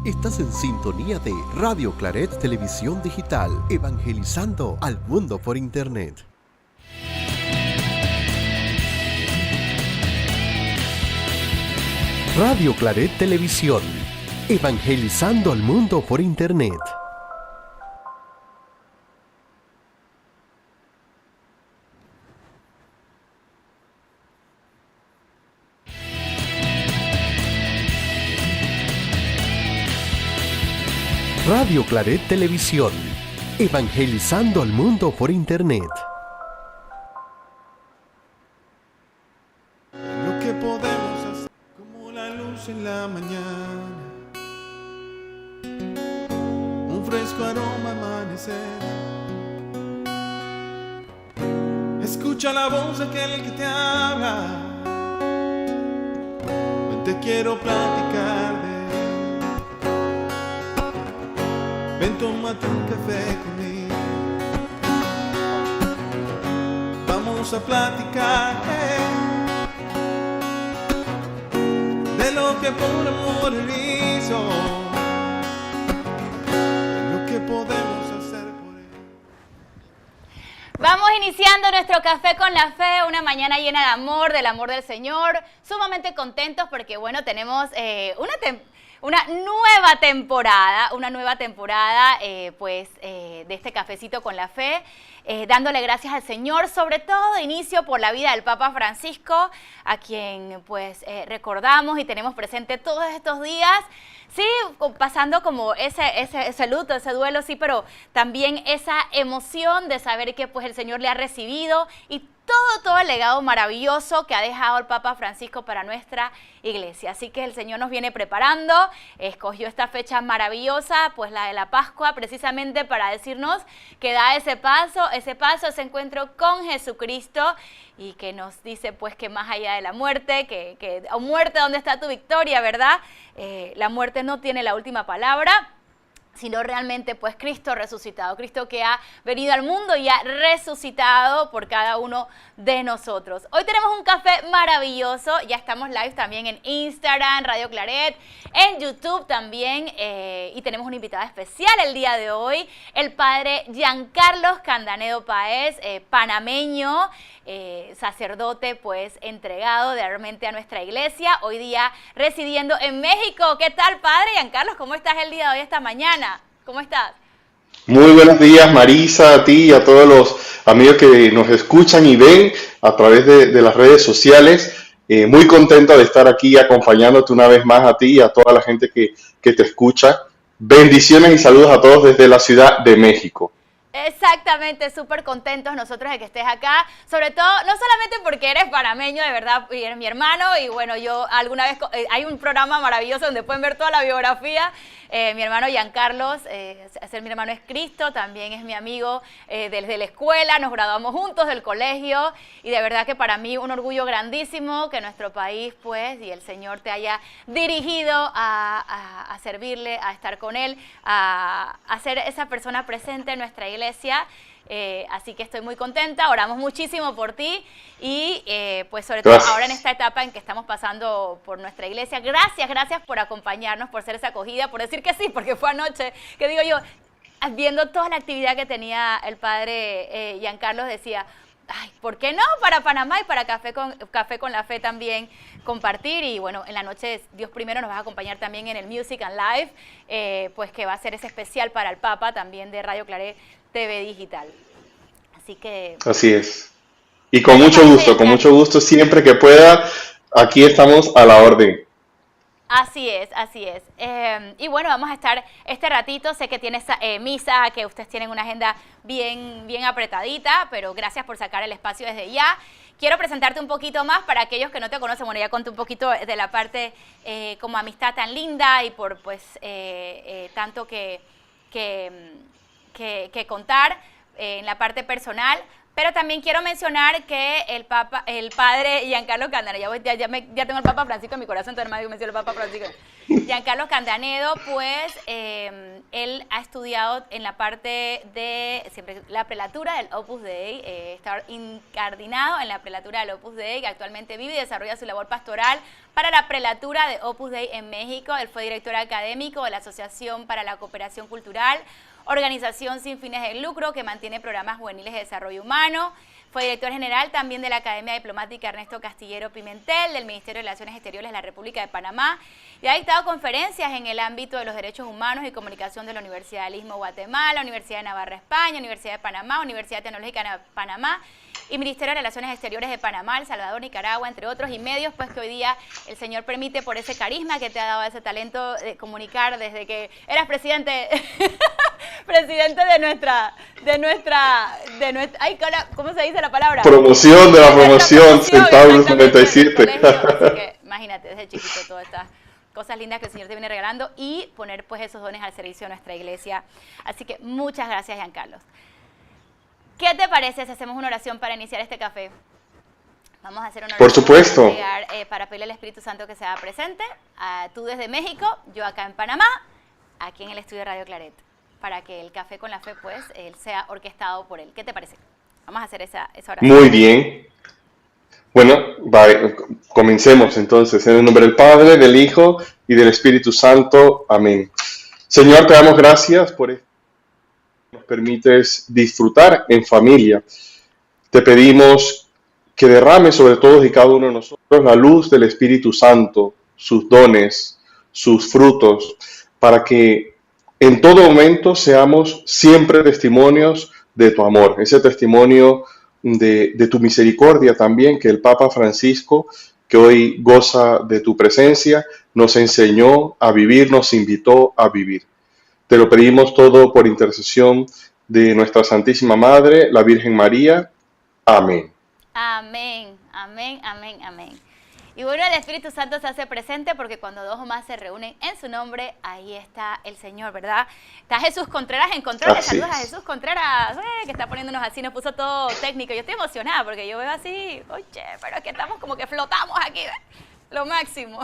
Estás en sintonía de Radio Claret Televisión Digital, evangelizando al mundo por Internet. Radio Claret Televisión, evangelizando al mundo por Internet. Radio Claret Televisión, evangelizando al mundo por Internet. Lo que podemos hacer como la luz en la mañana, un fresco aroma amanecer. Escucha la voz de aquel que te habla, ven, te quiero platicar de él. Ven, tómate un café conmigo, vamos a platicar de lo que por amor él hizo, de lo que podemos hacer por él. Vamos iniciando nuestro Café con la Fe, una mañana llena de amor, del amor del Señor, sumamente contentos porque, bueno, tenemos una nueva temporada, de este Cafecito con la Fe, dándole gracias al Señor, sobre todo de inicio por la vida del Papa Francisco, a quien pues recordamos y tenemos presente todos estos días. Sí, pasando como ese luto, ese duelo, sí, pero también esa emoción de saber que pues el Señor le ha recibido y todo el legado maravilloso que ha dejado el Papa Francisco para nuestra iglesia. Así que el Señor nos viene preparando, escogió esta fecha maravillosa, pues la de la Pascua, precisamente para decirnos que da ese paso, ese encuentro con Jesucristo, y que nos dice pues que más allá de la muerte, que muerte, ¿dónde está tu victoria, verdad? La muerte no tiene la última palabra, sino realmente pues Cristo resucitado, Cristo que ha venido al mundo y ha resucitado por cada uno de nosotros. Hoy tenemos un café maravilloso, ya estamos live también en Instagram, Radio Claret, en YouTube también, y tenemos una invitada especial el día de hoy, el padre Giancarlos Candanedo Páez, panameño, sacerdote pues entregado realmente a nuestra iglesia, hoy día residiendo en México. ¿Qué tal, padre Giancarlos? ¿Cómo estás el día de hoy, esta mañana? ¿Cómo estás? Muy buenos días, Marisa, a ti y a todos los amigos que nos escuchan y ven a través de las redes sociales. Muy contento de estar aquí acompañándote una vez más a ti y a toda la gente que te escucha. Bendiciones y saludos a todos desde la Ciudad de México. Exactamente, súper contentos nosotros de que estés acá, sobre todo, no solamente porque eres panameño, de verdad, y eres mi hermano, y bueno, yo alguna vez, hay un programa maravilloso donde pueden ver toda la biografía, mi hermano Giancarlos, mi hermano es Cristo, también es mi amigo desde la escuela, nos graduamos juntos del colegio, y de verdad que para mí un orgullo grandísimo que nuestro país, pues, y el Señor te haya dirigido a servirle, a estar con Él, a ser esa persona presente en nuestra iglesia. Así que estoy muy contenta, oramos muchísimo por ti y pues sobre todo ahora en esta etapa en que estamos pasando por nuestra iglesia. Gracias por acompañarnos, por ser esa acogida, por decir que sí, porque fue anoche, que digo yo, viendo toda la actividad que tenía el padre Giancarlos, decía, ay, ¿por qué no para Panamá y para Café con la Fe también compartir? Y bueno, en la noche, Dios primero, nos va a acompañar también en el Music and Live, pues que va a ser ese especial para el Papa también de Radio Claret TV Digital. Así que... Así es. Y con mucho gusto, siempre que pueda, aquí estamos a la orden. Así es. Y bueno, vamos a estar este ratito, sé que tienes misa, que ustedes tienen una agenda bien apretadita, pero gracias por sacar el espacio desde ya. Quiero presentarte un poquito más para aquellos que no te conocen. Bueno, ya conté un poquito de la parte como amistad tan linda y por pues tanto que contar en la parte personal. Pero también quiero mencionar que el padre Giancarlo Candanedo, ya tengo el Papa Francisco en mi corazón, entonces me menciono el Papa Francisco. Giancarlo Candanedo, pues, él ha estudiado en la parte de siempre la prelatura del Opus Dei, está incardinado en la prelatura del Opus Dei, que actualmente vive y desarrolla su labor pastoral para la prelatura de Opus Dei en México. Él fue director académico de la Asociación para la Cooperación Cultural, organización sin fines de lucro que mantiene programas juveniles de desarrollo humano. Fue director general también de la Academia Diplomática Ernesto Castillero Pimentel, del Ministerio de Relaciones Exteriores de la República de Panamá, y ha dictado conferencias en el ámbito de los derechos humanos y comunicación de la Universidad del Istmo de Guatemala, Universidad de Navarra, España, Universidad de Panamá, Universidad Tecnológica de Panamá y Ministerio de Relaciones Exteriores de Panamá, El Salvador, Nicaragua, entre otros, y medios, pues que hoy día el Señor permite por ese carisma que te ha dado, ese talento de comunicar desde que eras presidente, presidente de nuestra, ay, ¿cómo se dice la palabra? Promoción de la promoción, Centaurus 97. Así que imagínate, desde chiquito todas estas cosas lindas que el Señor te viene regalando y poner pues esos dones al servicio de nuestra iglesia. Así que muchas gracias, Giancarlos. ¿Qué te parece si hacemos una oración para iniciar este café? Vamos a hacer una oración. Por supuesto. Para pedirle al Espíritu Santo que sea presente. Tú desde México, yo acá en Panamá, aquí en el estudio de Radio Claret, para que el Café con la Fe, pues, él sea orquestado por él. ¿Qué te parece? Vamos a hacer esa oración. Muy bien. Bueno, comencemos entonces. En el nombre del Padre, del Hijo y del Espíritu Santo. Amén. Señor, te damos gracias por esto. Nos permites disfrutar en familia. Te pedimos que derrame sobre todos y cada uno de nosotros la luz del Espíritu Santo, sus dones, sus frutos, para que en todo momento seamos siempre testimonios de tu amor, ese testimonio de tu misericordia también, que el Papa Francisco, que hoy goza de tu presencia, nos enseñó a vivir, nos invitó a vivir. Te lo pedimos todo por intercesión de nuestra Santísima Madre, la Virgen María. Amén. Amén, amén, amén, amén. Y bueno, el Espíritu Santo se hace presente porque cuando dos o más se reúnen en su nombre, ahí está el Señor, ¿verdad? Está Jesús Contreras en control. Saludos a Jesús Contreras, que está poniéndonos así, nos puso todo técnico. Yo estoy emocionada porque yo veo así, oye, pero es que estamos como que flotamos aquí, ¿ves? Lo máximo.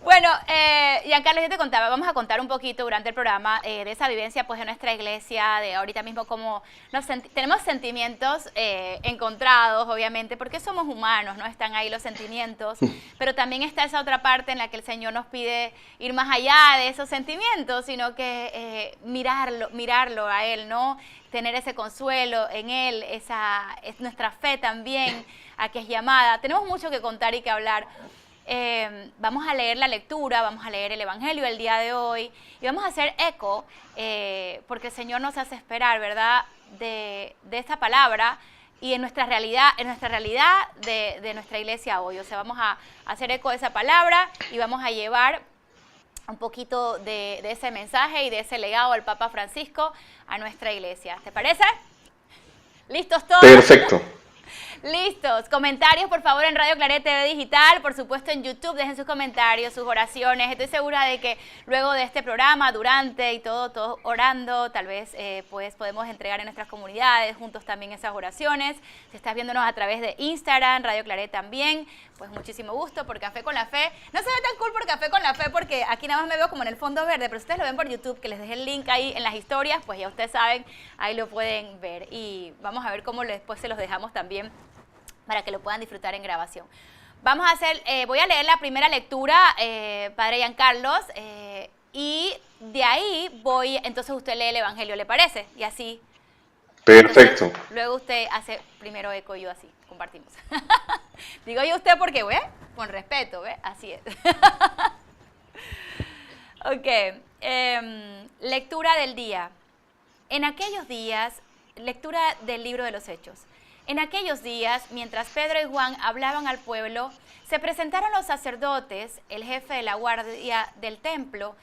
Bueno, Giancarlo, yo te contaba, vamos a contar un poquito durante el programa de esa vivencia pues de nuestra iglesia, de ahorita mismo cómo tenemos sentimientos encontrados, obviamente, porque somos humanos, ¿no? Están ahí los sentimientos, pero también está esa otra parte en la que el Señor nos pide ir más allá de esos sentimientos, sino que mirarlo a Él, ¿no? Tener ese consuelo en Él, es nuestra fe también a que es llamada. Tenemos mucho que contar y que hablar. Vamos a leer la lectura, vamos a leer el Evangelio el día de hoy y vamos a hacer eco, porque el Señor nos hace esperar, ¿verdad?, de esta palabra y en nuestra realidad de nuestra iglesia hoy. O sea, vamos a hacer eco de esa palabra y vamos a llevar un poquito de ese mensaje y de ese legado del Papa Francisco a nuestra iglesia. ¿Te parece? ¿Listos todos? Perfecto. Listos. Comentarios, por favor, en Radio Claret TV Digital. Por supuesto, en YouTube. Dejen sus comentarios, sus oraciones. Estoy segura de que luego de este programa, durante y todo orando, tal vez pues podemos entregar en nuestras comunidades juntos también esas oraciones. Si estás viéndonos a través de Instagram, Radio Claret también, pues muchísimo gusto por Café con la Fe. No se ve tan cool por Café con la Fe porque aquí nada más me veo como en el fondo verde, pero si ustedes lo ven por YouTube, que les dejé el link ahí en las historias, pues ya ustedes saben, ahí lo pueden ver. Y vamos a ver cómo después se los dejamos también para que lo puedan disfrutar en grabación. Vamos a hacer, voy a leer la primera lectura, Padre Giancarlos, y de ahí entonces usted lee el Evangelio, ¿le parece? Y así. Perfecto. Entonces, luego usted hace primero eco y yo así, compartimos. Digo yo usted porque, ¿ve? Con respeto, ¿ve? Así es. Ok, lectura del día. En aquellos días, lectura del libro de los Hechos. En aquellos días, mientras Pedro y Juan hablaban al pueblo, se presentaron los sacerdotes, el jefe de la guardia del templo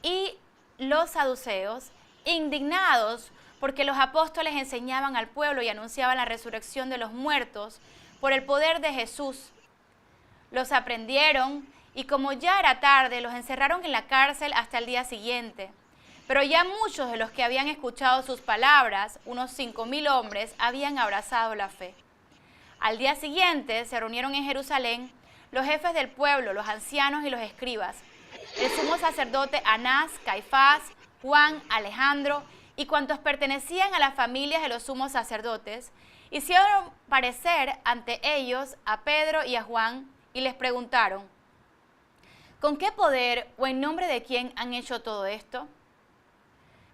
y los saduceos, indignados porque los apóstoles enseñaban al pueblo y anunciaban la resurrección de los muertos por el poder de Jesús. Los aprendieron y como ya era tarde, los encerraron en la cárcel hasta el día siguiente. Pero ya muchos de los que habían escuchado sus palabras, unos 5.000 hombres, habían abrazado la fe. Al día siguiente se reunieron en Jerusalén los jefes del pueblo, los ancianos y los escribas, el sumo sacerdote Anás, Caifás, Juan, Alejandro y cuantos pertenecían a las familias de los sumos sacerdotes, hicieron parecer ante ellos a Pedro y a Juan y les preguntaron: ¿con qué poder o en nombre de quién han hecho todo esto?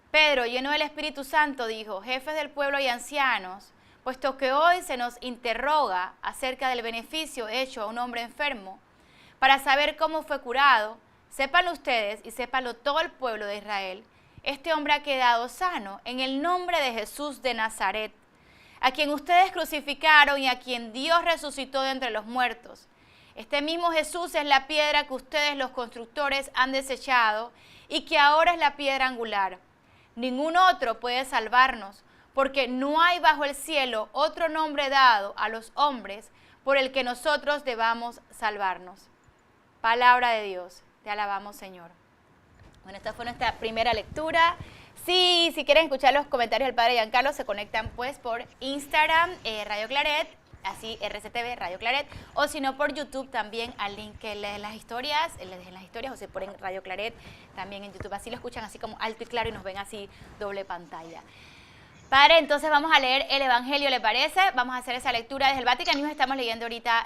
Pedro, lleno del Espíritu Santo, dijo: jefes del pueblo y ancianos, puesto que hoy se nos interroga acerca del beneficio hecho a un hombre enfermo, para saber cómo fue curado, sépanlo ustedes y sépanlo todo el pueblo de Israel, este hombre ha quedado sano en el nombre de Jesús de Nazaret, a quien ustedes crucificaron y a quien Dios resucitó de entre los muertos. Este mismo Jesús es la piedra que ustedes los constructores han desechado y que ahora es la piedra angular. Ningún otro puede salvarnos, porque no hay bajo el cielo otro nombre dado a los hombres por el que nosotros debamos salvarnos. Palabra de Dios, te alabamos, Señor. Bueno, esta fue nuestra primera lectura. Sí, si quieren escuchar los comentarios del Padre Giancarlo, se conectan pues por Instagram, Radio Claret, así RCTV, Radio Claret, o si no por YouTube también al link que les dejé en las historias, o se ponen Radio Claret también en YouTube, así lo escuchan así como alto y claro y nos ven así doble pantalla. Padre, entonces vamos a leer el Evangelio, ¿le parece? Vamos a hacer esa lectura desde el Vaticano. Estamos leyendo ahorita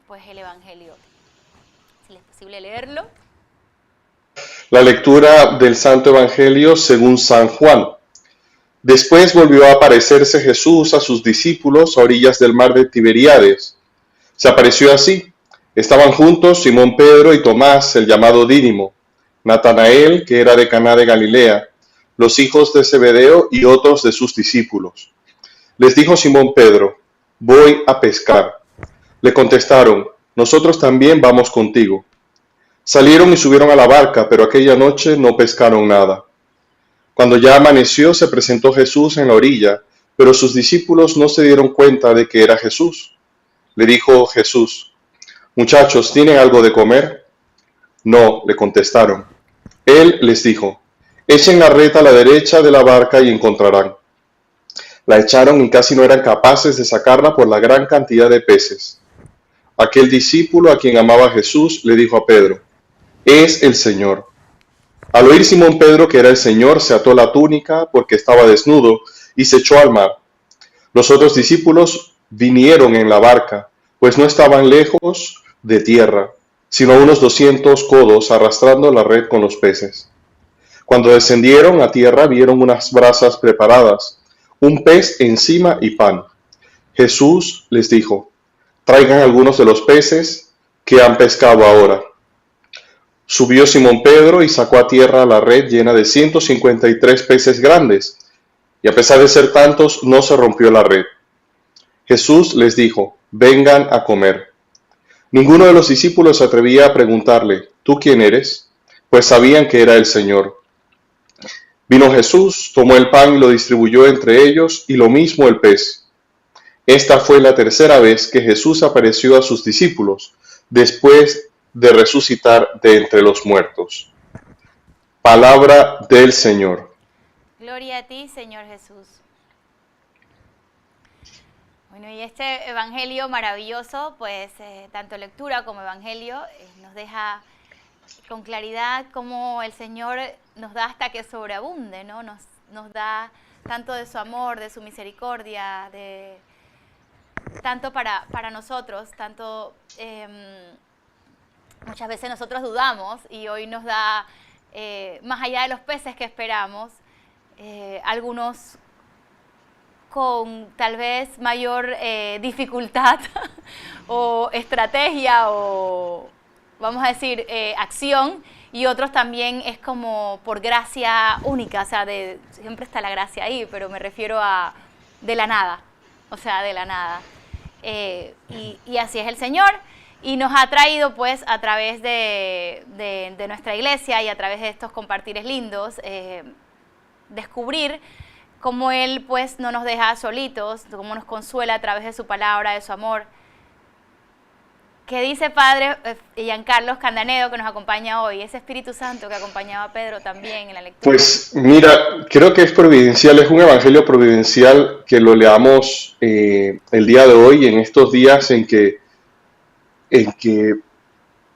pues el Evangelio. Si es posible leerlo. La lectura del Santo Evangelio según San Juan. Después volvió a aparecerse Jesús a sus discípulos a orillas del mar de Tiberíades. Se apareció así. Estaban juntos Simón Pedro y Tomás, el llamado Dídimo, Natanael, que era de Caná de Galilea, los hijos de Zebedeo y otros de sus discípulos. Les dijo Simón Pedro: voy a pescar. Le contestaron: nosotros también vamos contigo. Salieron y subieron a la barca, pero aquella noche no pescaron nada. Cuando ya amaneció, se presentó Jesús en la orilla, pero sus discípulos no se dieron cuenta de que era Jesús. Le dijo Jesús: muchachos, ¿tienen algo de comer? No, le contestaron. Él les dijo: echen la red a la derecha de la barca y encontrarán. La echaron y casi no eran capaces de sacarla por la gran cantidad de peces. Aquel discípulo a quien amaba Jesús le dijo a Pedro: es el Señor. Al oír Simón Pedro que era el Señor, se ató la túnica porque estaba desnudo y se echó al mar. Los otros discípulos vinieron en la barca, pues no estaban lejos de tierra, sino a unos 200 codos, arrastrando la red con los peces. Cuando descendieron a tierra, vieron unas brasas preparadas, un pez encima y pan. Jesús les dijo: traigan algunos de los peces que han pescado ahora. Subió Simón Pedro y sacó a tierra la red llena de 153 peces grandes, y a pesar de ser tantos, no se rompió la red. Jesús les dijo: vengan a comer. Ninguno de los discípulos se atrevía a preguntarle: ¿tú quién eres? Pues sabían que era el Señor. Vino Jesús, tomó el pan y lo distribuyó entre ellos, y lo mismo el pez. Esta fue la tercera vez que Jesús apareció a sus discípulos, después de resucitar de entre los muertos. Palabra del Señor. Gloria a ti, Señor Jesús. Bueno, y este Evangelio maravilloso, pues tanto lectura como Evangelio, nos deja con claridad cómo el Señor nos da hasta que sobreabunde, ¿no? Nos da tanto de su amor, de su misericordia, de tanto para nosotros, tanto muchas veces nosotros dudamos y hoy nos da, más allá de los peces que esperamos, algunos con tal vez mayor dificultad o estrategia o vamos a decir acción, y otros también es como por gracia única, o sea, siempre está la gracia ahí, pero me refiero a de la nada, o sea, de la nada. Y así es el Señor, y nos ha traído pues a través de nuestra iglesia y a través de estos compartires lindos, descubrir cómo Él pues no nos deja solitos, cómo nos consuela a través de su palabra, de su amor. ¿Qué dice Padre Giancarlo Candanedo, que nos acompaña hoy? Ese Espíritu Santo que acompañaba a Pedro también en la lectura. Pues mira, creo que es providencial, es un evangelio providencial que lo leamos el día de hoy, en estos días en que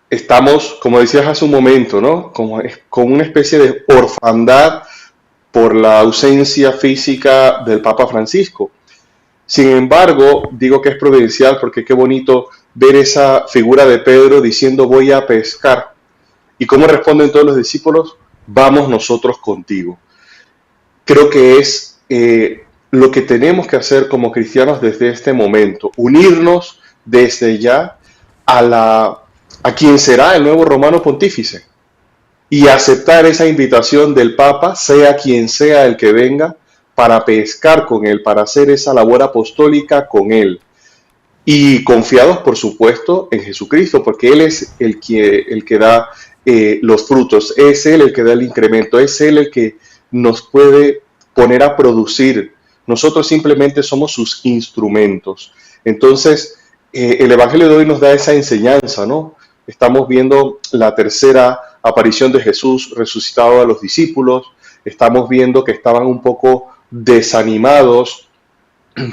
estamos, como decías hace un momento, ¿no? Como con una especie de orfandad por la ausencia física del Papa Francisco. Sin embargo, digo que es providencial porque qué bonito ver esa figura de Pedro diciendo voy a pescar. ¿Y cómo responden todos los discípulos? Vamos nosotros contigo. Creo que es lo que tenemos que hacer como cristianos desde este momento, unirnos desde ya a quien será el nuevo romano pontífice y aceptar esa invitación del Papa, sea quien sea el que venga, para pescar con él, para hacer esa labor apostólica con él. Y confiados, por supuesto, en Jesucristo, porque Él es el que da los frutos, es Él el que da el incremento, es Él el que nos puede poner a producir. Nosotros simplemente somos sus instrumentos. Entonces, el Evangelio de hoy nos da esa enseñanza, ¿no? Estamos viendo la tercera aparición de Jesús resucitado a los discípulos, estamos viendo que estaban un poco desanimados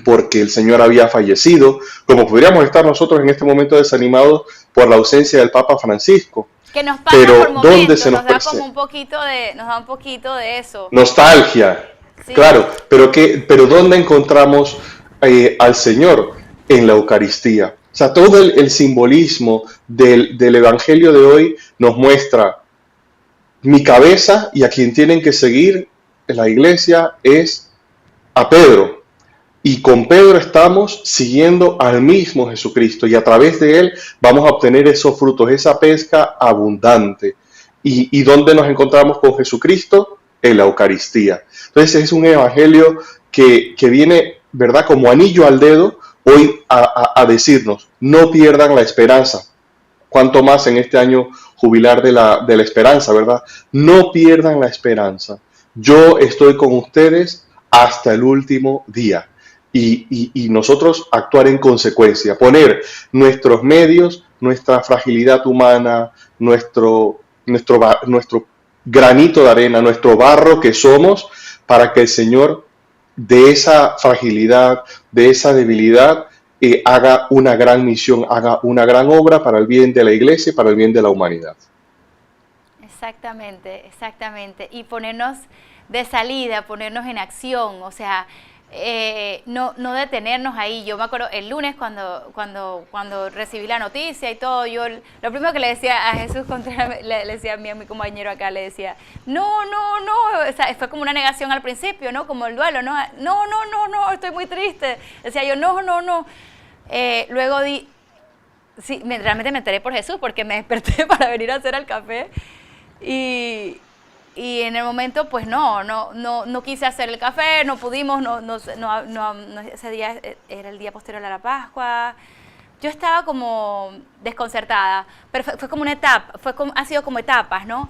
porque el Señor había fallecido, como podríamos estar nosotros en este momento desanimados por la ausencia del Papa Francisco. Que nos pasa pero por momentos, ¿dónde se nos da presenta? como un poquito de, nos da un poquito de eso. Nostalgia, Sí. claro, pero ¿dónde encontramos al Señor? En la Eucaristía. O sea, todo el simbolismo del Evangelio de hoy nos muestra mi cabeza, y a quien tienen que seguir en la iglesia es a Pedro. Y con Pedro estamos siguiendo al mismo Jesucristo, y a través de él vamos a obtener esos frutos, esa pesca abundante. ¿Y dónde nos encontramos con Jesucristo? En la Eucaristía. Entonces es un evangelio que viene, ¿verdad?, como anillo al dedo hoy a decirnos, no pierdan la esperanza. Cuanto más en este año jubilar de la esperanza, ¿verdad? No pierdan la esperanza. Yo estoy con ustedes hasta el último día. Y nosotros actuar en consecuencia, poner nuestros medios, nuestra fragilidad humana, nuestro granito de arena, nuestro barro que somos, para que el Señor de esa fragilidad, de esa debilidad, haga una gran misión, haga una gran obra para el bien de la iglesia y para el bien de la humanidad. Exactamente, exactamente. Y ponernos de salida, ponernos en acción, o sea, no detenernos ahí. Yo me acuerdo el lunes cuando recibí la noticia y todo, yo lo primero que le decía a Jesús Contreras, le decía a mi compañero acá, le decía, no, o sea, fue como una negación al principio, ¿no? Como el duelo, no, estoy muy triste. Decía yo, no. Luego sí, realmente me enteré por Jesús, porque me desperté para venir a hacer el café y en el momento pues no quise hacer el café, no pudimos, ese día era el día posterior a la Pascua. Yo estaba como desconcertada, pero fue como una etapa, ha sido como etapas, ¿no?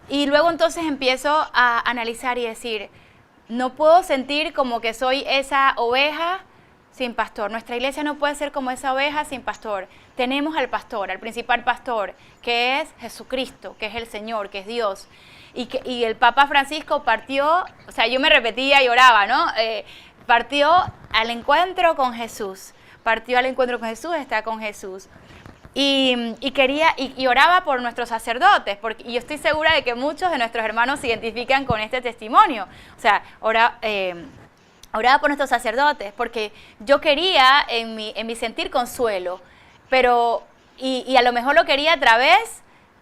Y luego entonces empiezo a analizar y decir, no puedo sentir como que soy esa oveja sin pastor. Nuestra iglesia no puede ser como esa oveja sin pastor. Tenemos al pastor, al principal pastor, que es Jesucristo, que es el Señor, que es Dios. Y el Papa Francisco partió, o sea, yo me repetía y oraba, ¿no? Partió al encuentro con Jesús. Está con Jesús. Y oraba por nuestros sacerdotes, y yo estoy segura de que muchos de nuestros hermanos se identifican con este testimonio. O sea, oraba por nuestros sacerdotes, porque yo quería en mi sentir consuelo, pero y a lo mejor lo quería a través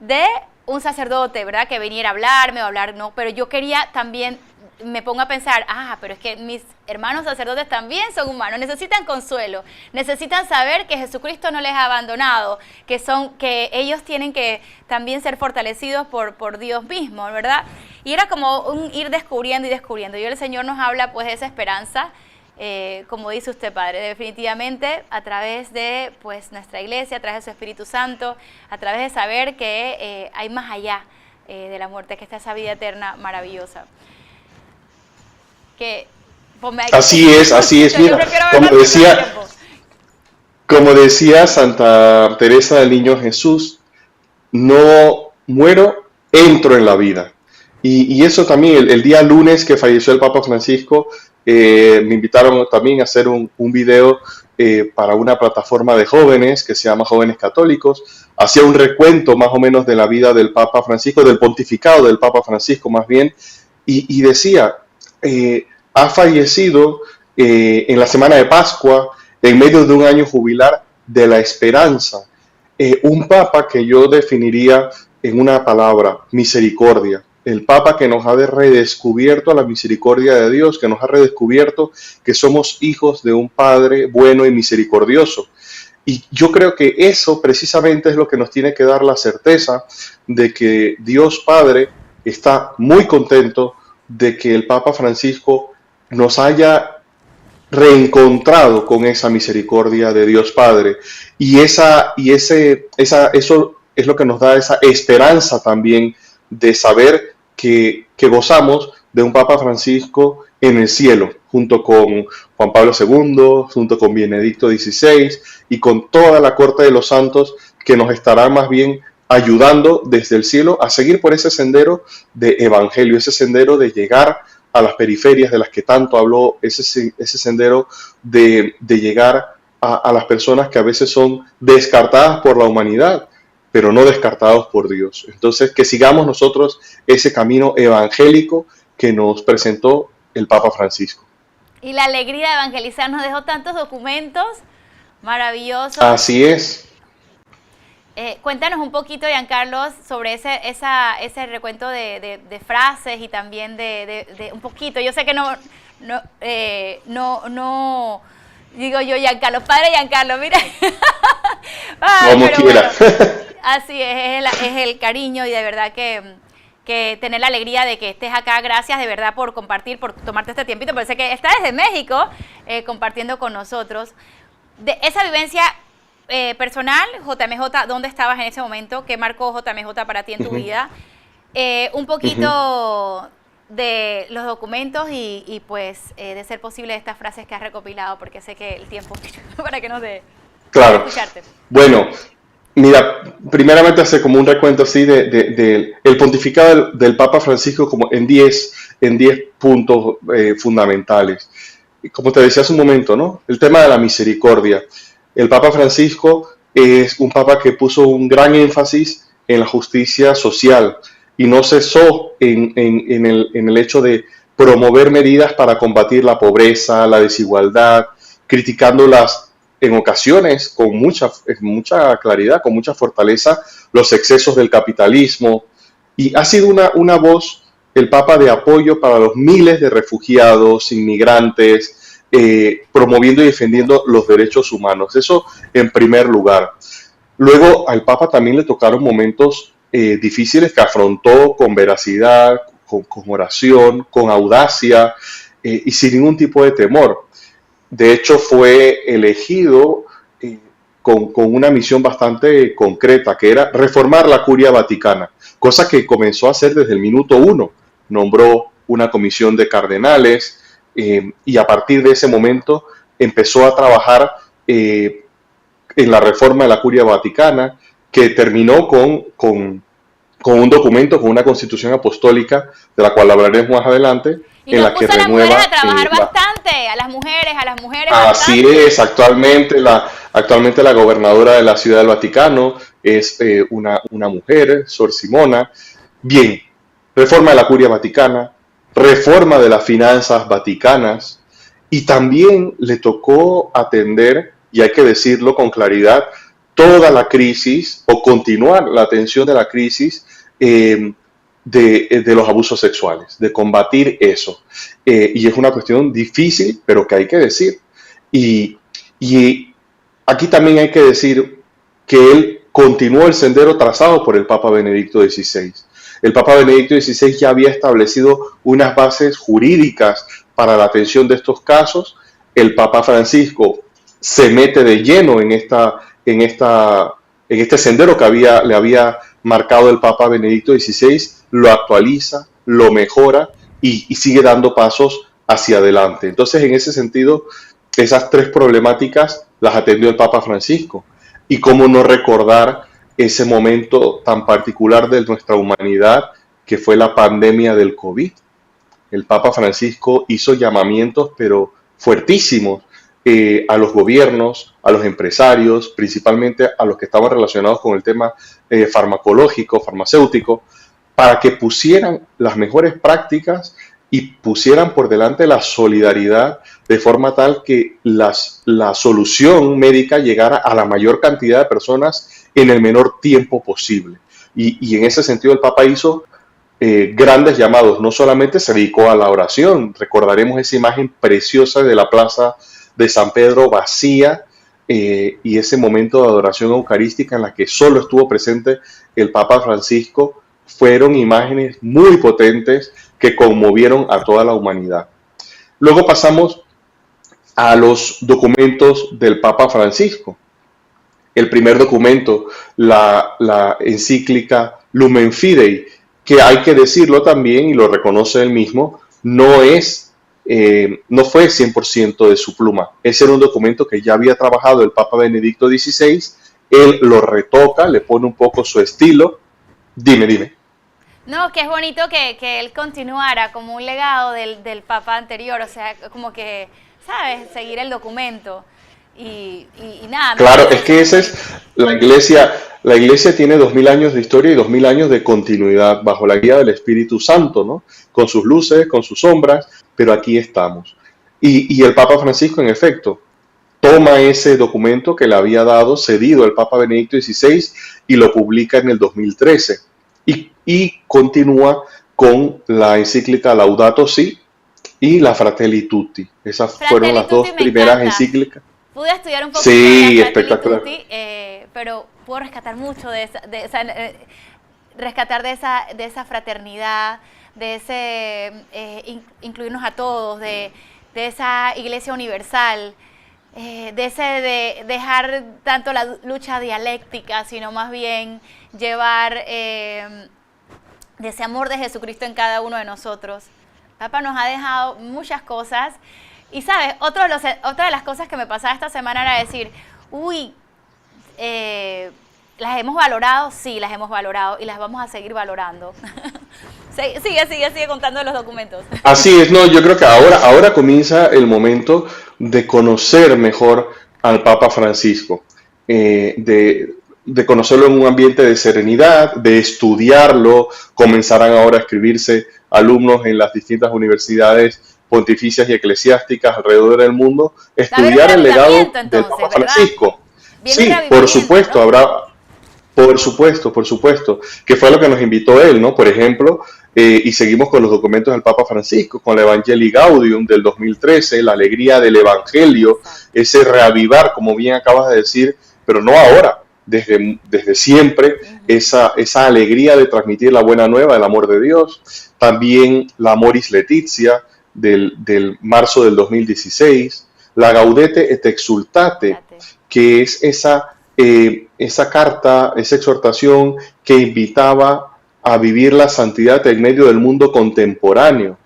de un sacerdote, ¿verdad?, que viniera a hablarme o hablar, no, pero yo quería también, me pongo a pensar, pero es que mis hermanos sacerdotes también son humanos, necesitan consuelo, necesitan saber que Jesucristo no les ha abandonado, que ellos tienen que también ser fortalecidos por Dios mismo, ¿verdad? Y era como un ir descubriendo y descubriendo. Y el Señor nos habla pues de esa esperanza, como dice usted, Padre, definitivamente a través de pues nuestra iglesia, a través de su Espíritu Santo, a través de saber que hay más allá de la muerte, que está esa vida eterna maravillosa. Así es, mira, como decía Santa Teresa del Niño Jesús, no muero, entro en la vida. Y eso también, el día lunes que falleció el Papa Francisco, me invitaron también a hacer un video para una plataforma de jóvenes que se llama Jóvenes Católicos. Hacía un recuento más o menos de la vida del Papa Francisco, del pontificado del Papa Francisco más bien, y decía, ha fallecido en la semana de Pascua, en medio de un año jubilar de la esperanza. Un Papa que yo definiría en una palabra: misericordia. El Papa que nos ha redescubierto la misericordia de Dios, que nos ha redescubierto que somos hijos de un Padre bueno y misericordioso. Y yo creo que eso precisamente es lo que nos tiene que dar la certeza de que Dios Padre está muy contento de que el Papa Francisco nos haya reencontrado con esa misericordia de Dios Padre. Y eso es lo que nos da esa esperanza también de saber que gozamos de un Papa Francisco en el cielo, junto con Juan Pablo II, junto con Benedicto XVI y con toda la corte de los santos, que nos estarán más bien ayudando desde el cielo a seguir por ese sendero de evangelio, ese sendero de llegar a las periferias de las que tanto habló, ese sendero de llegar a las personas que a veces son descartadas por la humanidad, pero no descartados por Dios. Entonces, que sigamos nosotros ese camino evangélico que nos presentó el Papa Francisco. Y la alegría de evangelizar nos dejó tantos documentos maravillosos. Así es. Cuéntanos un poquito, Giancarlo, sobre ese recuento de frases y también de un poquito. Yo sé que no digo yo Giancarlo, padre Giancarlo, mira. Ay, como quiera. Bueno, así es el cariño y de verdad que tener la alegría de que estés acá. Gracias de verdad por compartir, por tomarte este tiempito. Parece que está desde México compartiendo con nosotros. De esa vivencia personal, JMJ, ¿dónde estabas en ese momento? ¿Qué marcó JMJ para ti en tu vida? Un poquito de los documentos y pues de ser posible estas frases que has recopilado, porque sé que el tiempo para que nos dé claro. Escucharte. Bueno, mira, primeramente hacer como un recuento así de el pontificado del Papa Francisco como en 10 puntos fundamentales. Como te decía hace un momento, ¿no? El tema de la misericordia. El Papa Francisco es un papa que puso un gran énfasis en la justicia social y no cesó en el hecho de promover medidas para combatir la pobreza, la desigualdad, criticándolas en ocasiones con mucha claridad, con mucha fortaleza, los excesos del capitalismo. Y ha sido una voz, el Papa, de apoyo para los miles de refugiados, inmigrantes, promoviendo y defendiendo los derechos humanos. Eso en primer lugar. Luego al Papa también le tocaron momentos difíciles que afrontó con veracidad, con oración, con audacia y sin ningún tipo de temor. De hecho, fue elegido con una misión bastante concreta, que era reformar la Curia Vaticana, cosa que comenzó a hacer desde el minuto 1. Nombró una comisión de cardenales y a partir de ese momento empezó a trabajar en la reforma de la Curia Vaticana, que terminó con un documento, con una constitución apostólica, de la cual hablaremos más adelante, y en la que renueva... Y nos puso a las mujeres a trabajar bastante, a las mujeres Así bastante. Es, actualmente la gobernadora de la Ciudad del Vaticano es una mujer, Sor Simona. Bien, reforma de la Curia Vaticana, reforma de las finanzas vaticanas, y también le tocó atender, y hay que decirlo con claridad, toda la crisis, o continuar la atención de la crisis de los abusos sexuales, de combatir eso. Y es una cuestión difícil, pero que hay que decir. Y aquí también hay que decir que él continuó el sendero trazado por el Papa Benedicto XVI. El Papa Benedicto XVI ya había establecido unas bases jurídicas para la atención de estos casos. El Papa Francisco se mete de lleno en este sendero que le había marcado el Papa Benedicto XVI, lo actualiza, lo mejora y sigue dando pasos hacia adelante. Entonces, en ese sentido, esas tres problemáticas las atendió el Papa Francisco. Y cómo no recordar ese momento tan particular de nuestra humanidad que fue la pandemia del COVID. El Papa Francisco hizo llamamientos, pero fuertísimos, a los gobiernos, a los empresarios, principalmente a los que estaban relacionados con el tema farmacológico, farmacéutico, para que pusieran las mejores prácticas y pusieran por delante la solidaridad de forma tal que la solución médica llegara a la mayor cantidad de personas en el menor tiempo posible. Y en ese sentido el Papa hizo grandes llamados, no solamente se dedicó a la oración, recordaremos esa imagen preciosa de la plaza de San Pedro vacía y ese momento de adoración eucarística en la que solo estuvo presente el Papa Francisco, fueron imágenes muy potentes que conmovieron a toda la humanidad. Luego pasamos a los documentos del Papa Francisco. El primer documento, la encíclica Lumen Fidei, que hay que decirlo también, y lo reconoce él mismo, no fue 100% de su pluma. Ese era un documento que ya había trabajado el Papa Benedicto XVI, él lo retoca, le pone un poco su estilo. Dime. No, que es bonito que él continuara como un legado del Papa anterior, o sea, como que, ¿sabes? Seguir el documento y nada. Claro, es que esa es la iglesia. La iglesia tiene 2000 años de historia y 2000 años de continuidad bajo la guía del Espíritu Santo, ¿no? Con sus luces, con sus sombras, pero aquí estamos. Y el Papa Francisco, en efecto, toma ese documento que le había dado cedido el Papa Benedicto XVI y lo publica en el 2013. Y continúa con la encíclica Laudato Si y la Fratelli Tutti. Esas fueron las dos primeras encíclicas. Pude estudiar un poco sí, de la espectacular. Tutti, pero puedo rescatar mucho de esa fraternidad, de ese incluirnos a todos, de esa iglesia universal, de dejar tanto la lucha dialéctica, sino más bien llevar de ese amor de Jesucristo en cada uno de nosotros. Papa nos ha dejado muchas cosas. Y sabes, otra de las cosas que me pasaba esta semana era decir, ¿las hemos valorado? Sí, las hemos valorado y las vamos a seguir valorando. Sigue contando los documentos. Así es, no, yo creo que ahora comienza el momento de conocer mejor al Papa Francisco, de conocerlo en un ambiente de serenidad, de estudiarlo. Comenzarán ahora a escribirse alumnos en las distintas universidades pontificias y eclesiásticas alrededor del mundo, estudiar el legado entonces, del Papa Francisco. Sí, por supuesto, ¿no? Habrá, por supuesto, que fue lo que nos invitó él, ¿no? Por ejemplo, y seguimos con los documentos del Papa Francisco, con la Evangelii Gaudium del 2013, la alegría del Evangelio, ese reavivar, como bien acabas de decir, pero no ahora, desde siempre, esa alegría de transmitir la buena nueva del amor de Dios. También la Amoris Laetitia, del marzo del 2016, la Gaudete et Exsultate, que es esa carta, esa exhortación que invitaba a vivir la santidad en medio del mundo contemporáneo.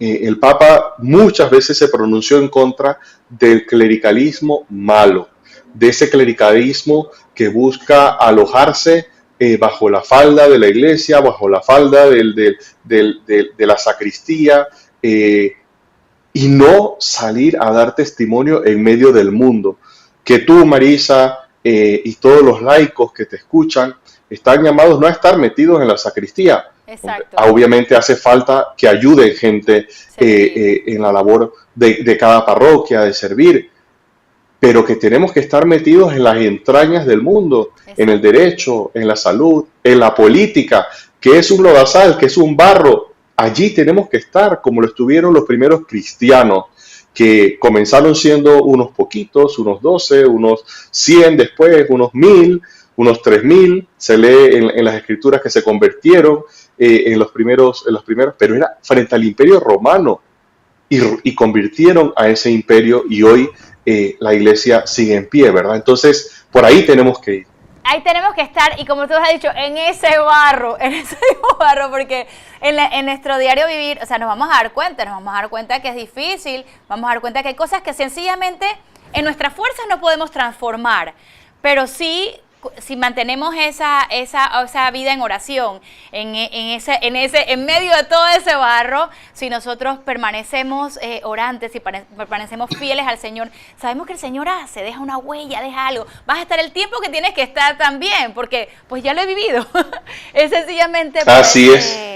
El Papa muchas veces se pronunció en contra del clericalismo malo, de ese clericalismo que busca alojarse bajo la falda de la iglesia, bajo la falda de la sacristía, y no salir a dar testimonio en medio del mundo. Que tú, Marisa, y todos los laicos que te escuchan están llamados no a estar metidos en la sacristía. Exacto. Obviamente hace falta que ayuden gente en la labor de cada parroquia, de servir, pero que tenemos que estar metidos en las entrañas del mundo, en el derecho, en la salud, en la política, que es un lodazal, que es un barro. Allí tenemos que estar como lo estuvieron los primeros cristianos, que comenzaron siendo unos poquitos, unos 12, unos 100 después, unos 1000, unos 3000, se lee en las escrituras que se convirtieron en los primeros, pero era frente al imperio romano, y convirtieron a ese imperio, y hoy la iglesia sigue en pie, ¿verdad? Entonces, por ahí tenemos que ir. Ahí tenemos que estar, y como tú has dicho, en ese barro, porque en nuestro diario vivir, o sea, nos vamos a dar cuenta que es difícil, vamos a dar cuenta que hay cosas que sencillamente en nuestras fuerzas no podemos transformar, pero sí, si mantenemos esa vida en oración, en medio de todo ese barro, si nosotros permanecemos orantes y permanecemos fieles al Señor, sabemos que el Señor deja una huella, deja algo. Vas a estar el tiempo que tienes que estar también, porque pues ya lo he vivido. Es sencillamente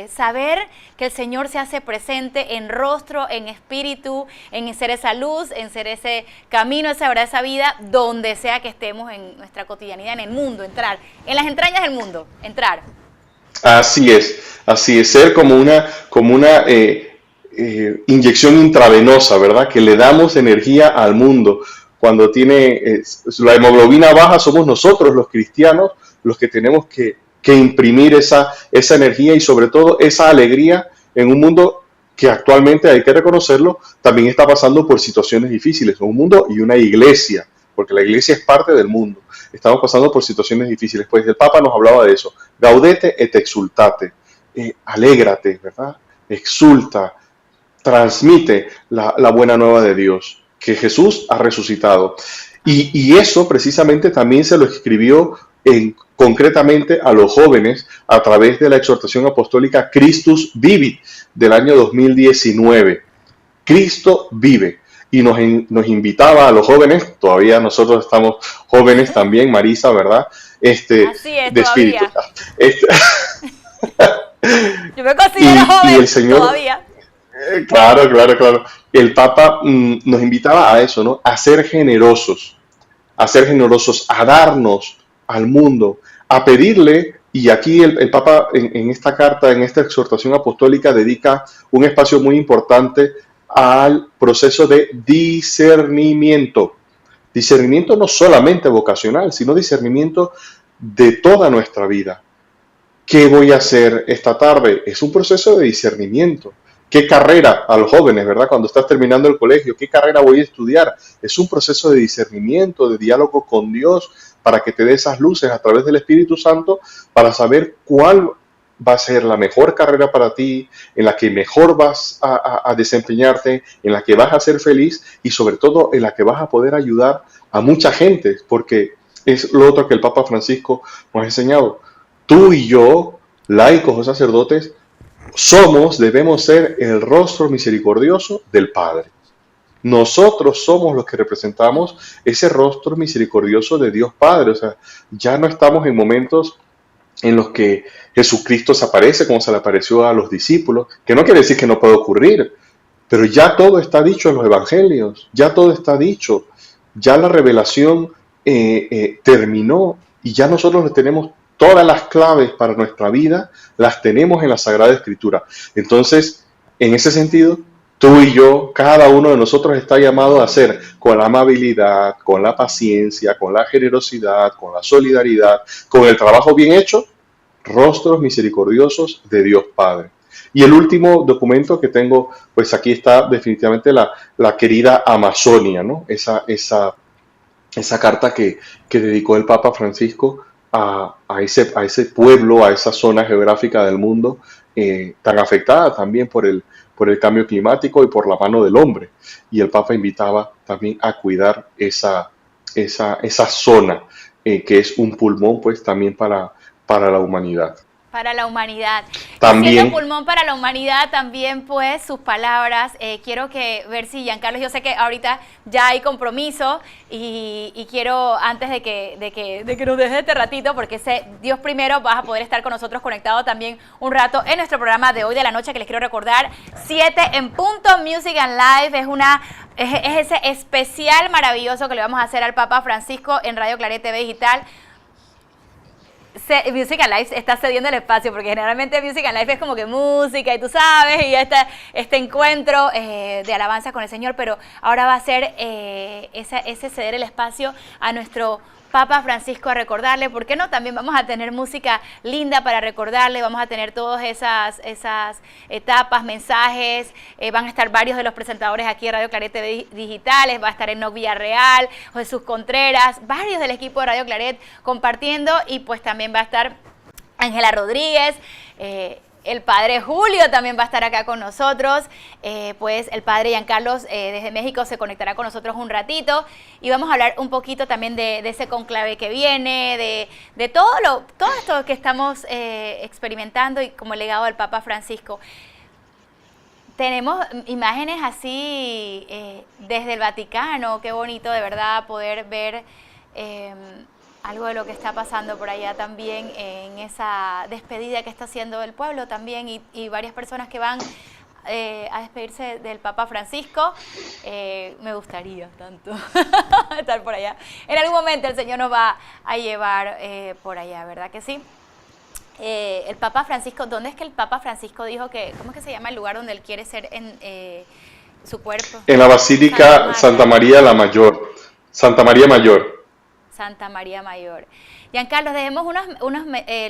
saber que el Señor se hace presente en rostro, en espíritu, en ser esa luz, en ser ese camino, esa verdad, esa vida, donde sea que estemos en nuestra cotidianidad, en el mundo, entrar, en las entrañas del mundo, entrar. Así es, ser como una inyección intravenosa, ¿verdad? Que le damos energía al mundo. Cuando tiene la hemoglobina baja, somos nosotros los cristianos los que tenemos que imprimir esa energía y sobre todo esa alegría en un mundo que actualmente, hay que reconocerlo, también está pasando por situaciones difíciles. Un mundo y una iglesia, porque la iglesia es parte del mundo. Estamos pasando por situaciones difíciles. Pues el Papa nos hablaba de eso. Gaudete et exultate. Alégrate, ¿verdad? Exulta, transmite la buena nueva de Dios, que Jesús ha resucitado. Y eso precisamente también se lo escribió concretamente a los jóvenes a través de la exhortación apostólica Christus Vivit del año 2019. Cristo vive. Y nos invitaba a los jóvenes, todavía nosotros estamos jóvenes también, Marisa, ¿verdad? Así es, de espíritu. Yo me considero joven y el Señor, todavía. Claro. El Papa nos invitaba a eso, ¿no? A ser generosos, a darnos al mundo, a pedirle, y aquí el Papa en esta carta, en esta exhortación apostólica, dedica un espacio muy importante al proceso de discernimiento. Discernimiento no solamente vocacional, sino discernimiento de toda nuestra vida. ¿Qué voy a hacer esta tarde? Es un proceso de discernimiento. ¿Qué carrera? A los jóvenes, ¿verdad? Cuando estás terminando el colegio, ¿qué carrera voy a estudiar? Es un proceso de discernimiento, de diálogo con Dios, para que te dé esas luces a través del Espíritu Santo, para saber cuál va a ser la mejor carrera para ti, en la que mejor vas a desempeñarte, en la que vas a ser feliz y sobre todo en la que vas a poder ayudar a mucha gente, porque es lo otro que el Papa Francisco nos ha enseñado. Tú y yo, laicos o sacerdotes, debemos ser el rostro misericordioso del Padre. Nosotros somos los que representamos ese rostro misericordioso de Dios Padre. O sea, ya no estamos en momentos en los que Jesucristo se aparece como se le apareció a los discípulos, que no quiere decir que no pueda ocurrir, pero ya todo está dicho en los evangelios, ya todo está dicho, ya la revelación terminó y ya nosotros tenemos todas las claves para nuestra vida, las tenemos en la Sagrada Escritura. Entonces, en ese sentido, tú y yo, cada uno de nosotros está llamado a hacer con la amabilidad, con la paciencia, con la generosidad, con la solidaridad, con el trabajo bien hecho, rostros misericordiosos de Dios Padre. Y el último documento que tengo, pues aquí está definitivamente la querida Amazonia, ¿no? Esa carta que dedicó el Papa Francisco a ese pueblo, a esa zona geográfica del mundo tan afectada también por el cambio climático y por la mano del hombre. Y el Papa invitaba también a cuidar esa zona, que es un pulmón pues también para la humanidad. Para la humanidad. También. Siendo pulmón para la humanidad, también pues sus palabras. Quiero ver si Giancarlo, yo sé que ahorita ya hay compromiso y quiero, antes de que nos deje este ratito, porque Dios primero, vas a poder estar con nosotros conectado también un rato en nuestro programa de hoy de la noche, que les quiero recordar, 7 en punto, Music and Life, es ese especial maravilloso que le vamos a hacer al Papa Francisco en Radio Claret TV Digital. Music and Life está cediendo el espacio, porque generalmente Music and Life es como que música y tú sabes, y este encuentro de alabanza con el Señor, pero ahora va a ser ese ceder el espacio a nuestro Papa Francisco, a recordarle. ¿Por qué no? También vamos a tener música linda para recordarle, vamos a tener todas esas etapas, mensajes, van a estar varios de los presentadores aquí en Radio Claret TV Digitales, va a estar Enoc Villarreal, Jesús Contreras, varios del equipo de Radio Claret compartiendo, y pues también va a estar Ángela Rodríguez, el padre Julio también va a estar acá con nosotros. Pues el padre Giancarlos desde México se conectará con nosotros un ratito. Y vamos a hablar un poquito también de ese conclave que viene, de todo esto que estamos experimentando y como legado del Papa Francisco. Tenemos imágenes así desde el Vaticano. Qué bonito de verdad poder ver algo de lo que está pasando por allá también en esa despedida que está haciendo el pueblo también y varias personas que van a despedirse del Papa Francisco. Me gustaría tanto estar por allá. En algún momento el Señor nos va a llevar por allá, ¿verdad que sí? El Papa Francisco, ¿dónde es que el Papa Francisco dijo que, cómo es que se llama el lugar donde él quiere ser en su cuerpo? En la Basílica Santa María la Mayor. Santa María Mayor. Santa María Mayor. Giancarlos, dejemos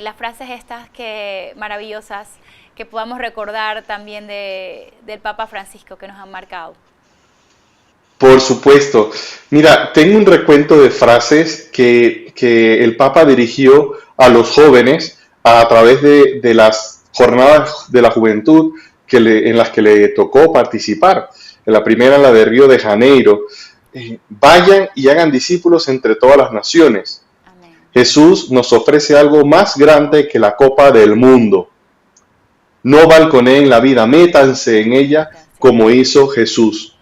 las frases estas maravillosas que podamos recordar también del Papa Francisco que nos han marcado. Por supuesto. Mira, tengo un recuento de frases que el Papa dirigió a los jóvenes a través de las jornadas de la juventud en las que le tocó participar. En la primera, la de Río de Janeiro. Vayan y hagan discípulos entre todas las naciones. Amén. Jesús nos ofrece algo más grande que la copa del mundo. No balconeen la vida, métanse en ella como hizo Jesús.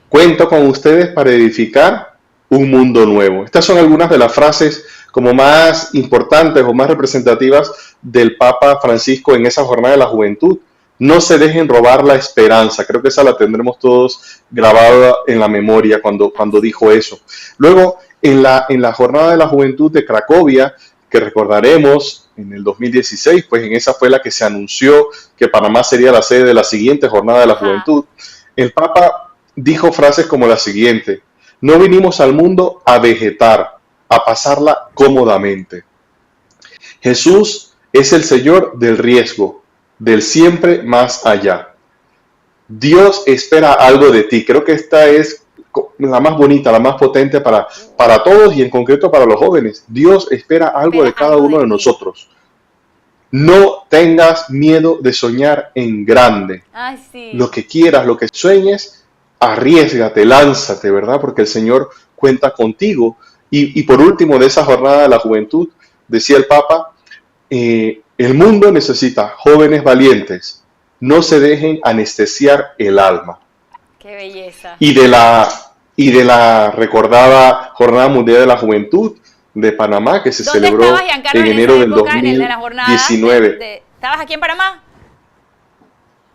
Cuento con ustedes para edificar un mundo nuevo. Estas son algunas de las frases como más importantes o más representativas del Papa Francisco en esa jornada de la juventud. No se dejen robar la esperanza. Creo que esa la tendremos todos grabada en la memoria cuando dijo eso. Luego, en la jornada de la juventud de Cracovia, que recordaremos en el 2016, pues en esa fue la que se anunció que Panamá sería la sede de la siguiente jornada de la juventud. El Papa dijo frases como la siguiente: no vinimos al mundo a vegetar, a pasarla cómodamente. Jesús es el Señor del riesgo, del siempre más allá. Dios espera algo de ti. Creo que esta es la más bonita, la más potente para todos y en concreto para los jóvenes. Dios espera algo de cada uno de nosotros. No tengas miedo de soñar en grande. Ay, sí. Lo que quieras, lo que sueñes, arriésgate, lánzate, ¿verdad? Porque el Señor cuenta contigo. Y por último, de esa jornada de la juventud, decía el Papa, el mundo necesita jóvenes valientes, no se dejen anestesiar el alma. ¡Qué belleza! Y de la recordada Jornada Mundial de la Juventud de Panamá, que se celebró en enero del 2019. ¿Estabas aquí en Panamá?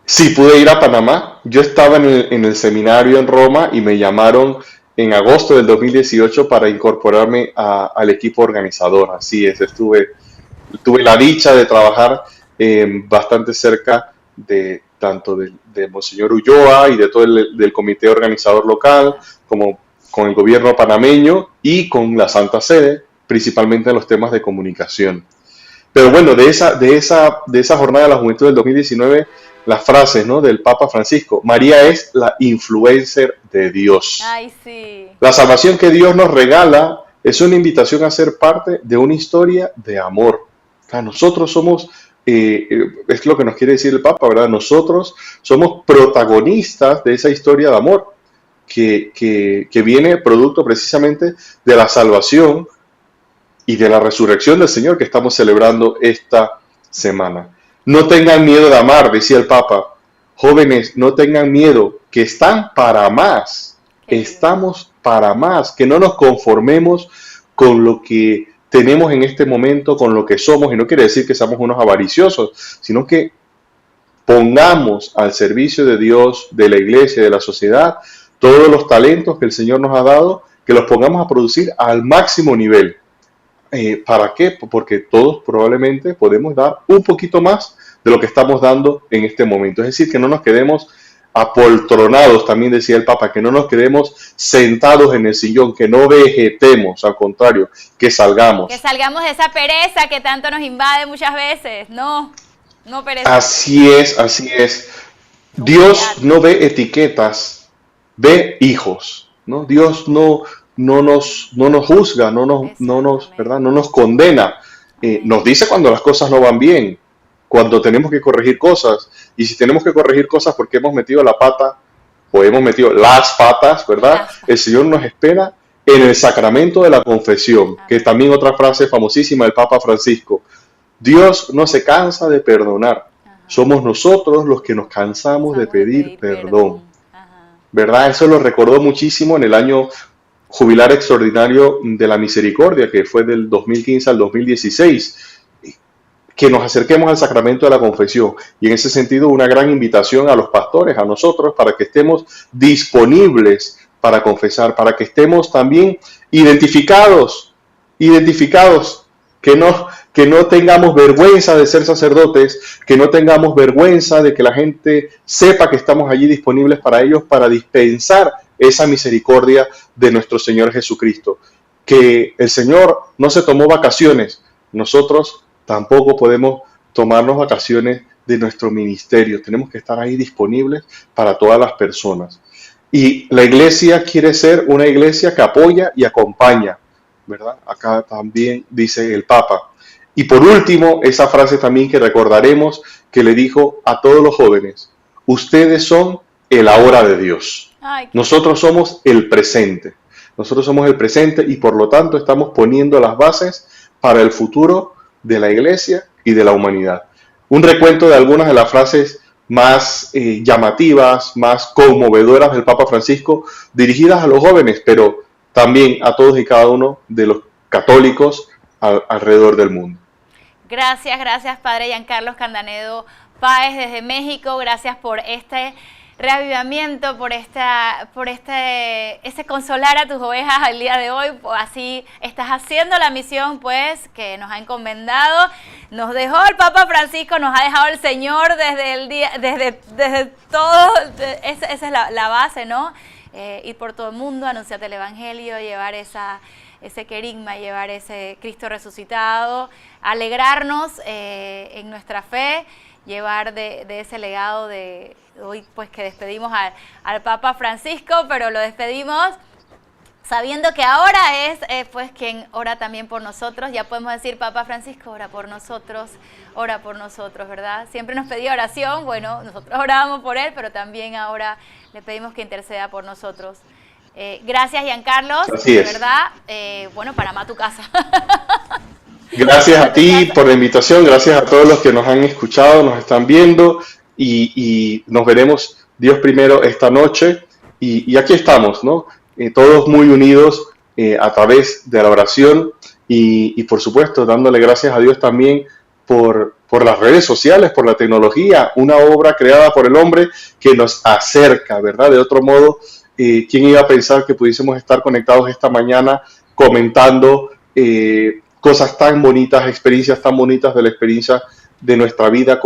Sí, pude ir a Panamá. Yo estaba en el seminario en Roma y me llamaron en agosto del 2018 para incorporarme al equipo organizador. Así es, tuve la dicha de trabajar bastante cerca tanto de Monseñor Ulloa y de todo del comité organizador local, como con el gobierno panameño y con la Santa Sede, principalmente en los temas de comunicación. Pero bueno, de esa jornada de la juventud del 2019, las frases, ¿no?, del Papa Francisco: María es la influencer de Dios. Ay, sí. La salvación que Dios nos regala es una invitación a ser parte de una historia de amor. O sea, nosotros somos, es lo que nos quiere decir el Papa, ¿verdad? Nosotros somos protagonistas de esa historia de amor que viene producto precisamente de la salvación y de la resurrección del Señor que estamos celebrando esta semana. No tengan miedo de amar, decía el Papa. Jóvenes, no tengan miedo, que están para más. Estamos para más, que no nos conformemos con lo que tenemos en este momento, con lo que somos, y no quiere decir que seamos unos avariciosos, sino que pongamos al servicio de Dios, de la iglesia, de la sociedad, todos los talentos que el Señor nos ha dado, que los pongamos a producir al máximo nivel. ¿Para qué? Porque todos probablemente podemos dar un poquito más de lo que estamos dando en este momento. Es decir, que no nos quedemos apoltronados, también decía el Papa, que no nos quedemos sentados en el sillón, que no vegetemos, al contrario, que salgamos. Que salgamos de esa pereza que tanto nos invade muchas veces. No pereza. Así es, así es. Dios no ve etiquetas, ve hijos, ¿no? Dios no nos juzga, no nos, ¿verdad?, no nos condena. Nos dice cuando las cosas no van bien, cuando tenemos que corregir cosas. Y si tenemos que corregir cosas porque hemos metido la pata o hemos metido las patas, ¿verdad? El Señor nos espera en el sacramento de la confesión, que es también otra frase famosísima del Papa Francisco. Dios no se cansa de perdonar. Somos nosotros los que nos cansamos de pedir perdón. ¿Verdad? Eso lo recordó muchísimo en el año jubilar extraordinario de la misericordia, que fue del 2015 al 2016. Que nos acerquemos al sacramento de la confesión. Y en ese sentido, una gran invitación a los pastores, a nosotros, para que estemos disponibles para confesar, para que estemos también identificados, que no tengamos vergüenza de ser sacerdotes, que no tengamos vergüenza de que la gente sepa que estamos allí disponibles para ellos, para dispensar esa misericordia de nuestro Señor Jesucristo. Que el Señor no se tomó vacaciones, nosotros tampoco podemos tomarnos vacaciones de nuestro ministerio. Tenemos que estar ahí disponibles para todas las personas. Y la iglesia quiere ser una iglesia que apoya y acompaña, ¿verdad? Acá también dice el Papa. Y por último, esa frase también que recordaremos que le dijo a todos los jóvenes: ustedes son el ahora de Dios. Nosotros somos el presente. Nosotros somos el presente y por lo tanto estamos poniendo las bases para el futuro de la iglesia y de la humanidad. Un recuento de algunas de las frases más llamativas, más conmovedoras del Papa Francisco, dirigidas a los jóvenes, pero también a todos y cada uno de los católicos alrededor del mundo. Gracias, Padre Giancarlos Candanedo Páez desde México. Gracias por este reavivamiento, por ese consolar a tus ovejas al día de hoy. Así estás haciendo la misión pues que nos ha encomendado. Nos dejó el Papa Francisco, nos ha dejado el Señor desde todo. Esa es la base, ¿no? Ir por todo el mundo, anunciarte el Evangelio, llevar ese querigma, llevar ese Cristo resucitado, alegrarnos en nuestra fe, llevar de ese legado de hoy, pues que despedimos al Papa Francisco, pero lo despedimos sabiendo que ahora es pues quien ora también por nosotros. Ya podemos decir: Papa Francisco, ora por nosotros, ¿verdad? Siempre nos pedía oración, bueno, nosotros orábamos por él, pero también ahora le pedimos que interceda por nosotros. Gracias, Giancarlos, de verdad, bueno, Panamá tu casa. Gracias a ti por la invitación, gracias a todos los que nos han escuchado, nos están viendo y nos veremos, Dios primero, esta noche y aquí estamos, ¿no? Todos muy unidos a través de la oración y por supuesto dándole gracias a Dios también por las redes sociales, por la tecnología, una obra creada por el hombre que nos acerca, ¿verdad? De otro modo, ¿quién iba a pensar que pudiésemos estar conectados esta mañana comentando cosas tan bonitas, experiencias tan bonitas de la experiencia de nuestra vida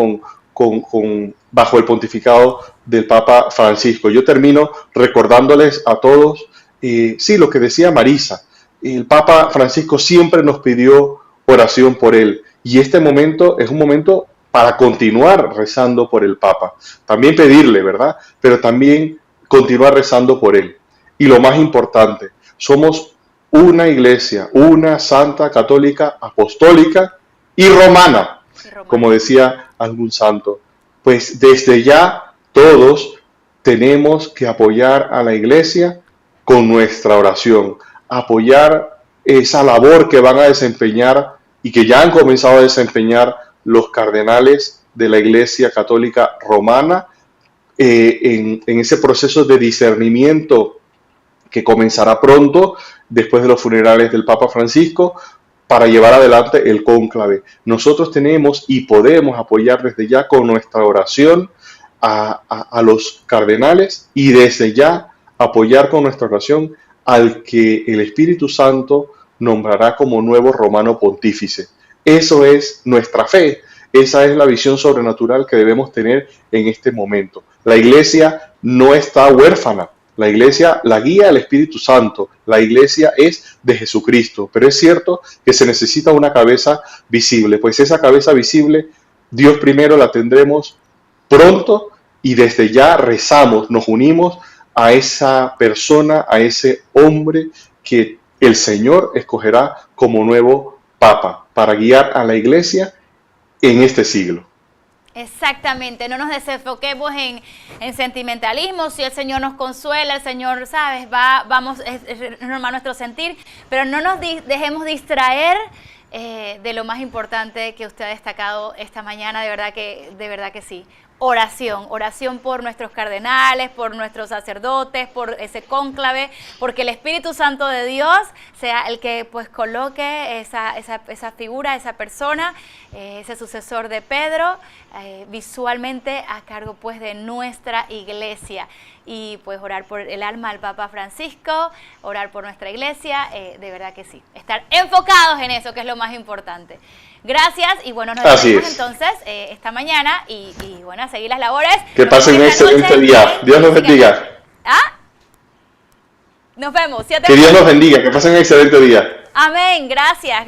bajo el pontificado del Papa Francisco? Yo termino recordándoles a todos, sí, lo que decía Marisa, el Papa Francisco siempre nos pidió oración por él y este momento es un momento para continuar rezando por el Papa, también pedirle, ¿verdad? Pero también continuar rezando por él. Y lo más importante, somos una iglesia, una santa, católica, apostólica y romana, como decía algún santo. Pues desde ya todos tenemos que apoyar a la iglesia con nuestra oración, apoyar esa labor que van a desempeñar y que ya han comenzado a desempeñar los cardenales de la Iglesia Católica Romana en ese proceso de discernimiento que comenzará pronto después de los funerales del Papa Francisco para llevar adelante el cónclave. Nosotros tenemos y podemos apoyar desde ya con nuestra oración a los cardenales y desde ya apoyar con nuestra oración al que el Espíritu Santo nombrará como nuevo romano pontífice. Eso es nuestra fe, esa es la visión sobrenatural que debemos tener en este momento. La iglesia no está huérfana, la iglesia la guía el Espíritu Santo, la iglesia es de Jesucristo, pero es cierto que se necesita una cabeza visible, pues esa cabeza visible, Dios primero la tendremos pronto y desde ya rezamos, nos unimos a esa persona, a ese hombre que el Señor escogerá como nuevo Papa para guiar a la iglesia en este siglo. Exactamente, no nos desenfoquemos en sentimentalismo. Si el Señor nos consuela, el Señor, ¿sabes? Es normal nuestro sentir, pero no nos dejemos distraer de lo más importante que usted ha destacado esta mañana, de verdad que sí. Oración por nuestros cardenales, por nuestros sacerdotes, por ese cónclave, porque el Espíritu Santo de Dios sea el que pues coloque esa figura, esa persona, ese sucesor de Pedro, visualmente a cargo pues de nuestra iglesia. Y pues orar por el alma del Papa Francisco, orar por nuestra iglesia, de verdad que sí. Estar enfocados en eso, que es lo más importante. Gracias y bueno, nos vemos entonces esta mañana y bueno, a seguir las labores. Que pasen un excelente día. Dios los bendiga. ¿Ah? Nos vemos. Que Dios los bendiga, que pasen un excelente día. Amén. Gracias.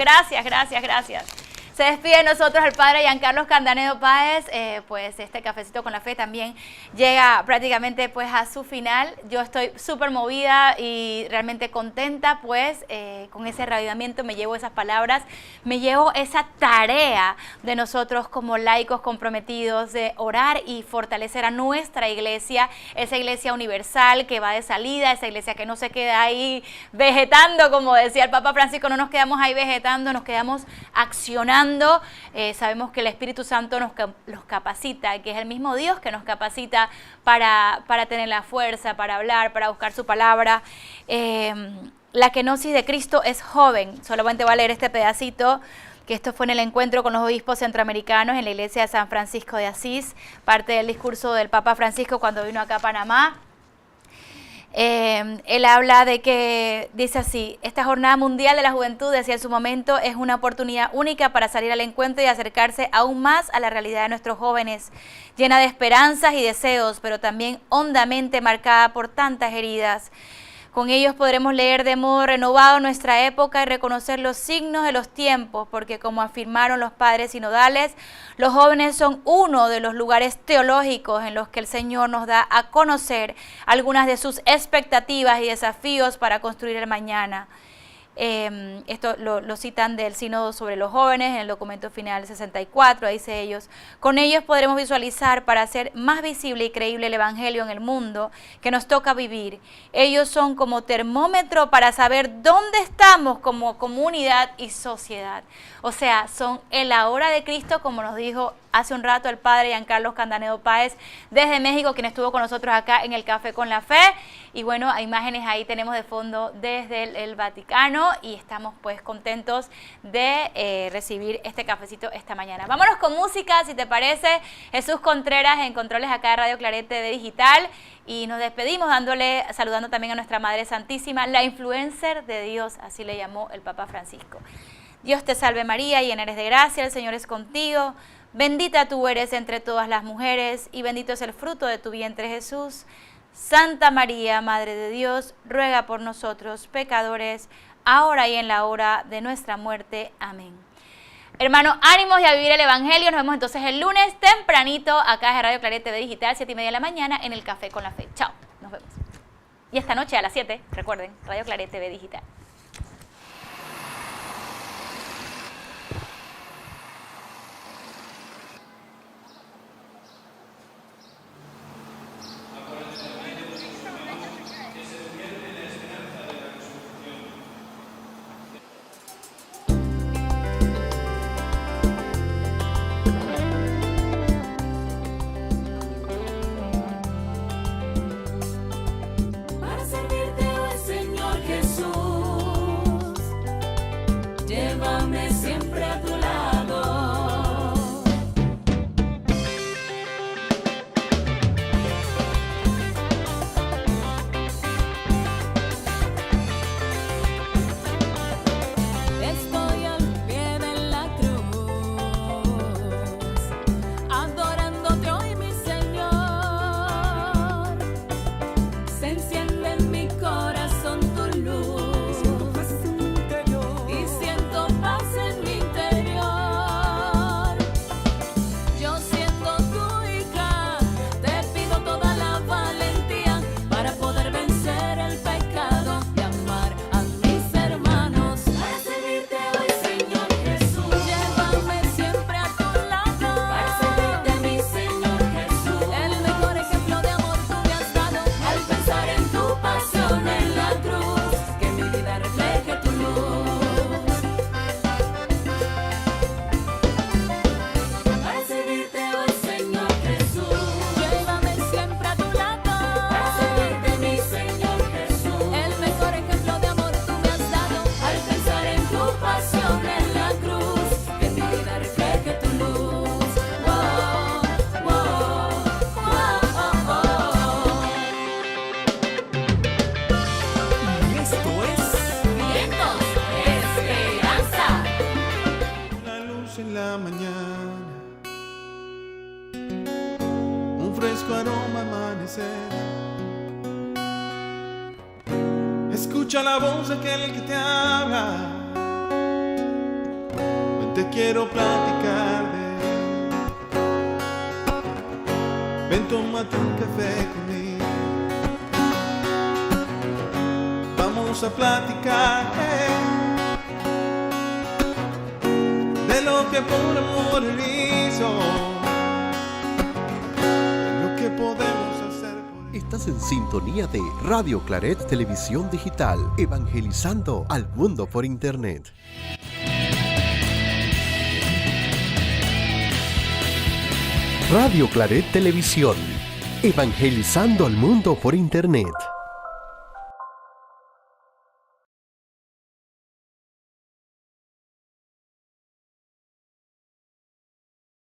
Se despide de nosotros el padre Giancarlos Candanedo Páez, pues este cafecito con la fe también llega prácticamente pues a su final. Yo estoy súper movida y realmente contenta pues con ese reavivamiento, me llevo esas palabras, me llevo esa tarea de nosotros como laicos comprometidos de orar y fortalecer a nuestra iglesia, esa iglesia universal que va de salida, esa iglesia que no se queda ahí vegetando, como decía el Papa Francisco, no nos quedamos ahí vegetando, nos quedamos accionando. Sabemos que el Espíritu Santo nos capacita, que es el mismo Dios que nos capacita para tener la fuerza, para hablar, para buscar su palabra. La kenosis de Cristo es joven. Solamente voy a leer este pedacito, que esto fue en el encuentro con los obispos centroamericanos en la iglesia de San Francisco de Asís, parte del discurso del Papa Francisco cuando vino acá a Panamá. Él habla de que, dice así: esta Jornada Mundial de la Juventud, decía en su momento, es una oportunidad única para salir al encuentro y acercarse aún más a la realidad de nuestros jóvenes, llena de esperanzas y deseos, pero también hondamente marcada por tantas heridas. Con ellos podremos leer de modo renovado nuestra época y reconocer los signos de los tiempos, porque como afirmaron los padres sinodales, los jóvenes son uno de los lugares teológicos en los que el Señor nos da a conocer algunas de sus expectativas y desafíos para construir el mañana. Esto lo citan del Sínodo sobre los jóvenes en el documento final 64, dice ellos: con ellos podremos visualizar para hacer más visible y creíble el Evangelio en el mundo que nos toca vivir. Ellos son como termómetro para saber dónde estamos como comunidad y sociedad. O sea, son en la hora de Cristo, como nos dijo hace un rato el padre Giancarlos Candanedo Páez desde México, quien estuvo con nosotros acá en el Café con la Fe. Y bueno, a imágenes ahí tenemos de fondo desde el Vaticano y estamos pues contentos de recibir este cafecito esta mañana. Vámonos con música, si te parece. Jesús Contreras en controles acá de Radio Claret TV Digital. Y nos despedimos saludando también a nuestra Madre Santísima, la influencer de Dios, así le llamó el Papa Francisco. Dios te salve María, llena eres de gracia, el Señor es contigo. Bendita tú eres entre todas las mujeres y bendito es el fruto de tu vientre Jesús. Santa María, Madre de Dios, ruega por nosotros pecadores, ahora y en la hora de nuestra muerte. Amén. Hermanos, ánimos y a vivir el Evangelio. Nos vemos entonces el lunes tempranito acá en Radio Claret TV Digital, 7:30 de la mañana en el Café con la Fe. Chao, nos vemos. Y esta noche a las 7, recuerden, Radio Claret TV Digital. Para servirte, oh Señor Jesús. un fresco aroma amanecer. Escucha la voz de aquel que te habla. Ven, te quiero platicar de él. Ven, tómate un café conmigo. Vamos a platicar de lo que por amor él hizo, de lo que podemos hacer por él. Estás en sintonía de Radio Claret Televisión Digital, evangelizando al mundo por internet. Radio Claret Televisión, evangelizando al mundo por internet.